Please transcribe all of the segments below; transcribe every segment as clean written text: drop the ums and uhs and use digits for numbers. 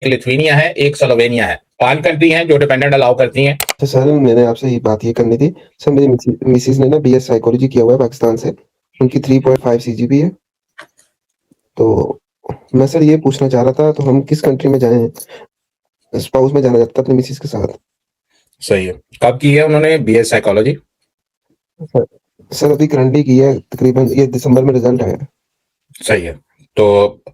Lithuania है, एक Slovenia है। 5 कंट्री हैं जो डिपेंडेंट अलाउ करती हैं। तो सर मैंने आपसे ये बात करनी थी। सर मेरी मिसेज ने ना बीएस साइकोलॉजी किया हुआ है पाकिस्तान से। उनकी 3.5 सीजीपी है। तो मैं सर ये पूछना चाह रहा था, तो हम किस कंट्री में जाएं? स्पाउस में जाना चाहता अपनी मिसेज के साथ। सही है। कब की है उन्होंने बीएस साइकोलॉजी? सर सर अभी करंटली की है, तकरीबन ये दिसंबर में रिजल्ट आया। सही है। तो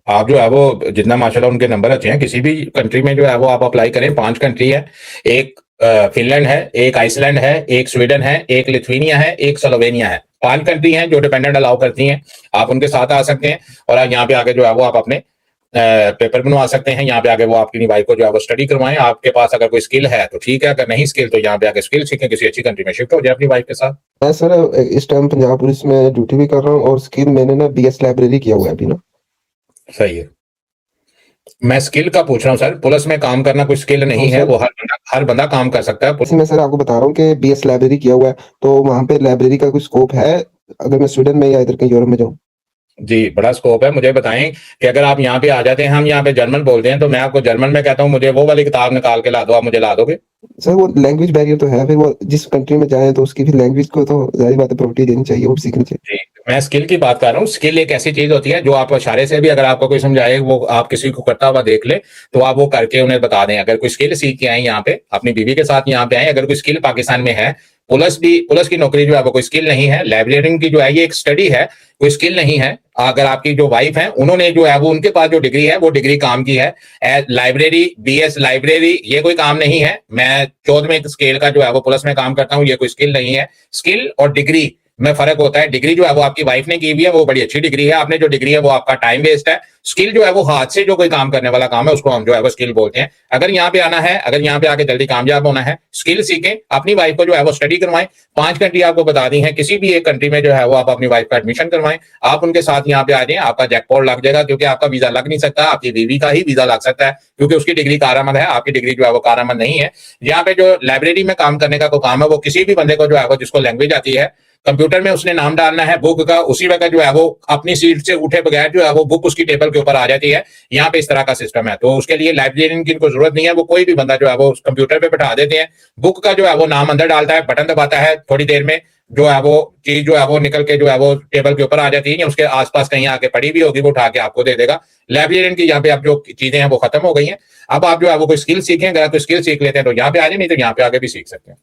आप जो है वो जितना माशाल्लाह उनके नंबर अच्छे हैं, किसी भी कंट्री में जो है वो आप अप्लाई करें। 5 कंट्री है। एक फिनलैंड है, एक आइसलैंड है, एक स्वीडन है, एक लिथुआनिया है, एक स्लोवेनिया है। 5 कंट्री हैं जो डिपेंडेंट अलाउ करती हैं। आप उनके साथ आ सकते हैं और यहाँ पे आगे जो है वो आप अपने पेपर बनवा सकते हैं। यहाँ पे आगे वो आपकी वाइफ को जो है वो स्टडी करवाएं। आपके पास अगर कोई स्किल है तो ठीक है, अगर नहीं स्किल तो यहाँ पे आगे स्किल सीखें, किसी अच्छी कंट्री में शिफ्ट हो जाए अपनी वाइफ के साथ। मैं सर इस टाइम पंजाब पुलिस में ड्यूटी भी कर रहा हूँ और स्किल मैंने ना बीएस लाइब्रेरी किया हुआ है अभी ना। सही है। मैं स्किल का पूछ रहा हूँ सर, पुलिस में काम करना कोई स्किल नहीं है, वो हर बंदा काम कर सकता है। मैं सर आपको बता रहा हूँ कि बीएस लाइब्रेरी किया हुआ है, तो वहाँ पे लाइब्रेरी का कोई स्कोप है अगर मैं स्वीडन में या इधर कहीं यूरोप में जाऊँ? जी, बड़ा स्कोप है। मुझे बताएं कि अगर आप यहाँ पे आ जाते हैं, हम यहाँ पे जर्मन बोलते हैं, तो मैं आपको जर्मन में कहता हूँ मुझे वो वाली किताब निकाल के ला दो, आप मुझे ला दोगे? सर वो लैंग्वेज बैरियर तो है, फिर वो जिस कंट्री में जाए तो उसकी भी लैंग्वेज को तो जाहिर बात है प्रायोरिटी देनी चाहिए, वो सीखनी चाहिए। जी, मैं स्किल की बात कर रहा हूँ। स्किल एक ऐसी चीज होती है जो आप इशारे से भी अगर आपको कोई समझाए, वो आप किसी को करता हुआ देख ले, तो आप वो करके उन्हें बता दें। अगर कोई स्किल सीख के आए यहाँ पे, अपनी बीवी के साथ यहाँ पे आए, अगर कोई स्किल पाकिस्तान में है, पुलिस की नौकरी जो है वो कोई स्किल नहीं है। लाइब्रेरियन की जो है ये एक स्टडी है, कोई स्किल नहीं है। अगर आपकी जो वाइफ है, उन्होंने जो है वो उनके पास जो डिग्री है वो डिग्री काम की है। लाइब्रेरी, बीएस लाइब्रेरी, ये कोई काम नहीं है। मैं 14वें स्केल का जो है वो पुलिस में काम करता हूँ, ये कोई स्किल नहीं है। स्किल और डिग्री में फर्क होता है। डिग्री जो है वो आपकी वाइफ ने की हुई है, वो बड़ी अच्छी डिग्री है। आपने जो डिग्री है वो आपका टाइम वेस्ट है। स्किल जो है वो हाथ से जो कोई काम करने वाला काम है, उसको हम जो है वो स्किल बोलते हैं। अगर यहाँ पे आना है, अगर यहाँ पे आके जल्दी कामयाब होना है, स्किल सीखें, अपनी वाइफ को जो है वो स्टडी करवाएं। 5 कंट्री आपको बता दी हैं, किसी भी एक कंट्री में जो है वो आप अपनी वाइफ का एडमिशन करवाएं। आप उनके साथ यहाँ पे आ जाए, आपका जैकपॉट लग जाएगा, क्योंकि आपका वीजा लग नहीं सकता, आपकी बीवी का ही वीजा लग सकता है, क्योंकि उसकी डिग्री कारामद है, आपकी डिग्री जो है वो कारामद नहीं है। यहाँ पे जो लाइब्रेरी में काम करने का कोई काम है, वो किसी भी बंदे को जो है वो जिसको लैंग्वेज आती है, कंप्यूटर में उसने नाम डालना है बुक का, उसी वक्त जो है वो अपनी सीट से उठे बगैर जो है वो बुक उसकी टेबल के ऊपर आ जाती है। यहाँ पे इस तरह का सिस्टम है, तो उसके लिए लाइब्रेरियन की इनको जरूरत नहीं है। वो कोई भी बंदा जो है वो कंप्यूटर पे बैठा देते हैं, बुक का जो है वो नाम अंदर डालता है, बटन दबाता है, थोड़ी देर में जो है वो चीज जो है वो निकल के जो है वो टेबल के ऊपर आ जाती है, या उसके आसपास कहीं आके पड़ी भी होगी, वो उठा के आपको दे देगा। लाइब्रेरियन की यहाँ पे अब जो चीजें हैं वो खत्म हो गई हैं। अब आप जो है वो कोई स्किल सीखें, अगर कोई स्किल सीख लेते हैं तो यहाँ पे आ जाए, नहीं तो यहाँ पे आगे भी सीख सकते हैं।